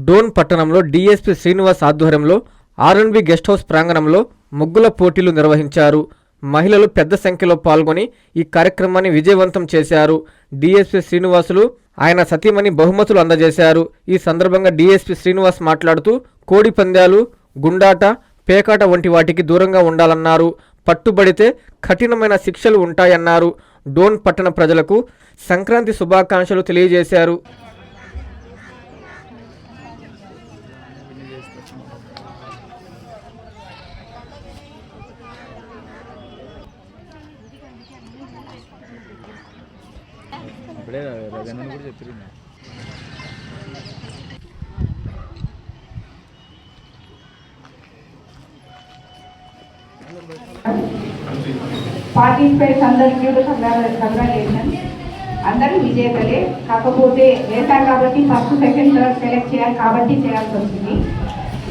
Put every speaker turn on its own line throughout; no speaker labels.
డోన్ పట్టణంలో డీఎస్పీ శ్రీనివాస్ ఆధ్వర్యంలో R&B guest house ప్రాంగణంలో ముగ్గుల పోటీలు నిర్వహించారు. మహిళలు పెద్ద సంఖ్యలో పాల్గొని ఈ కార్యక్రమాన్ని విజయవంతం చేశారు. డీఎస్పీ శ్రీనివాసులు ఆయన సతీమణి బహుమతులు అందజేశారు. ఈ సందర్భంగా డీఎస్పీ శ్రీనివాస్ మాట్లాడుతూ కోడి పందాలు, గుండాట, పేకాట వంటి వాటికి దూరంగా ఉండాలన్నారు. పట్టుబడితే కఠినమైన శిక్షలు ఉంటాయన్నారు. డోన్ పట్టణ ప్రజలకు సంక్రాంతి శుభాకాంక్షలు తెలియజేశారు.
పార్టిసిపేట్స్ అందరికీ కంగ్రాచులేషన్. అందరూ విజేతలే. కాకపోతే వేశారు కాబట్టి ఫస్ట్, సెకండ్, థర్డ్ సెలెక్ట్ చేయాలి కాబట్టి చేయాల్సి వచ్చింది.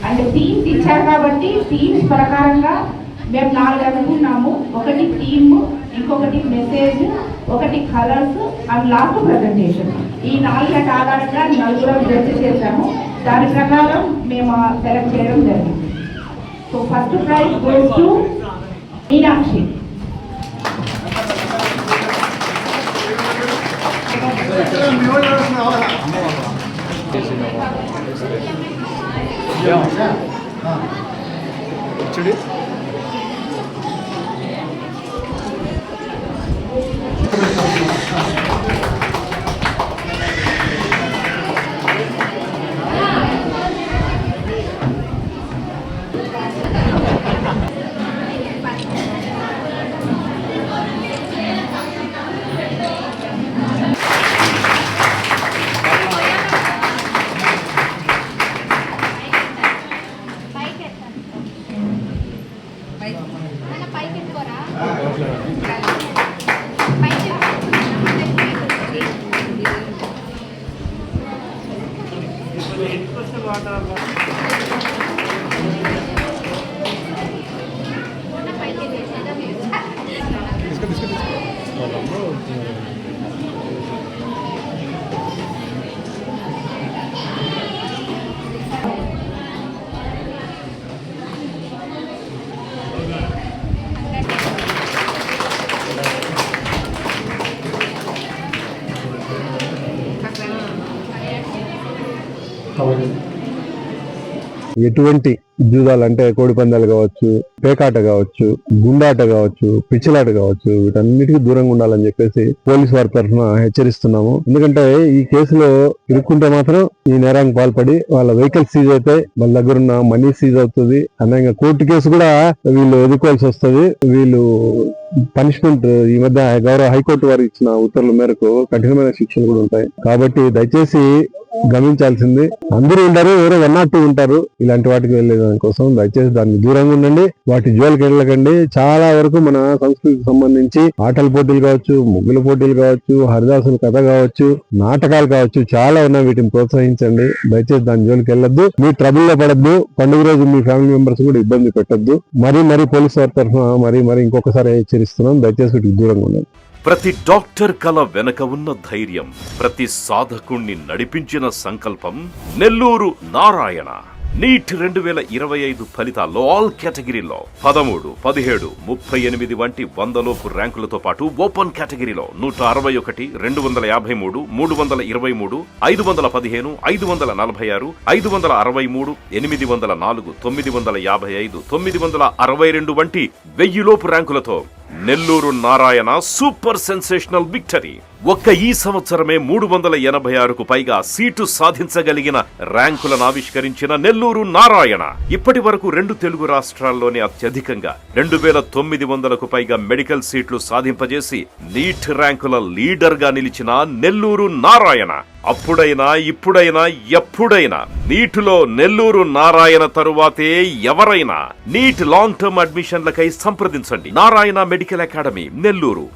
అంటే టీమ్స్ ఇచ్చారు కాబట్టి టీమ్స్ ప్రకారంగా మేము 4 అనుకున్నాము. ఒకటి థీమ్, ఇంకొకటి మెసేజ్, ఒకటి కలర్స్ అండ్ లాస్ట్ ప్రజెంటేషన్. ఈ 4 ఆధారంగా 4 జడ్జి చేశాము. దాని ప్రకారం మేము సెలెక్ట్ చేయడం జరిగింది. So first prize goes to Meenakshi.
ఎటువంటి జూదాలు అంటే కోడి పందాలు కావచ్చు, పేకాట కావచ్చు, గుండాట కావచ్చు, పిచ్చిలాట కావచ్చు, వీటన్నిటికీ దూరంగా ఉండాలని చెప్పేసి పోలీసు వారి తరఫున హెచ్చరిస్తున్నాము. ఎందుకంటే ఈ కేసులో ఇరుక్కుంటే మాత్రం ఈ నేరానికి పాల్పడి వాళ్ళ వెహికల్ సీజ్ అయితే వాళ్ళ దగ్గర ఉన్న మనీ సీజ్ అవుతుంది. అదేవిధంగా కోర్టు కేసు కూడా వీళ్ళు ఎదుర్కోవాల్సి వస్తుంది. వీళ్ళు పనిష్మెంట్ ఈ మధ్య గౌరవ హైకోర్టు వారు ఇచ్చిన ఉత్తర్వుల మేరకు కఠినమైన శిక్షలు కూడా ఉంటాయి. కాబట్టి దయచేసి గమనించాల్సింది, అందరూ ఉంటారు, ఎవరో 1 or 2 ఉంటారు ఇలాంటి వాటికి వెళ్ళే దానికోసం. దయచేసి దానికి దూరంగా ఉండండి, వాటి జోలికి వెళ్ళకండి. చాలా వరకు మన సంస్కృతికి సంబంధించి ఆటల పోటీలు కావచ్చు, ముగ్గుల పోటీలు కావచ్చు, హరిదాసుల కథ కావచ్చు, నాటకాలు కావచ్చు, చాలా ఉన్నాయి. వీటిని ప్రోత్సహించండి. దయచేసి దాని జోలికి వెళ్ళొద్దు, మీ ట్రబుల్ లో పడద్దు. పండుగ రోజు మీ ఫ్యామిలీ మెంబర్స్ కూడా ఇబ్బంది పెట్టద్దు. మరీ పోలీసు వారి తరఫున మరీ ఇంకొకసారి హెచ్చరిస్తున్నాం. దయచేసి వీటికి దూరంగా ఉండండి.
ప్రతి డాక్టర్ కల వెనక ఉన్న ధైర్యం, ప్రతి సాధకుణ్ణి నడిపించిన సంకల్పం నెల్లూరు నారాయణ. నీట్ 2025 ఫలితాల్లో ఆల్ కేటగిరీలో 13, 17, 38 వంటి 100లోపు ర్యాంకులతో పాటు ఓపెన్ కేటగిరీలో 161, 253, 323, 515, 546, 563, 804, 955, 962 వంటి 1000లోపు ర్యాంకులతో Nellore Narayana super sensational victory. ఒక్క ఈ సంవత్సరమే 386కు పైగా సీటు సాధించగలిగిన ర్యాంకులను ఆవిష్కరించిన నెల్లూరు నారాయణ ఇప్పటి వరకు 2 తెలుగు రాష్ట్రాల్లోనే అత్యధికంగా 2900కు పైగా మెడికల్ సీట్లు సాధింపజేసి నీట్ ర్యాంకుల లీడర్ గా నిలిచిన నెల్లూరు నారాయణ అప్పుడైనా ఇప్పుడైనా ఎప్పుడైనా నీటిలో నెల్లూరు నారాయణ తరువాతే ఎవరైనా. నీట్ లాంగ్ టర్మ్ అడ్మిషన్లకై సంప్రదించండి. Narayana medical academy, Nellore.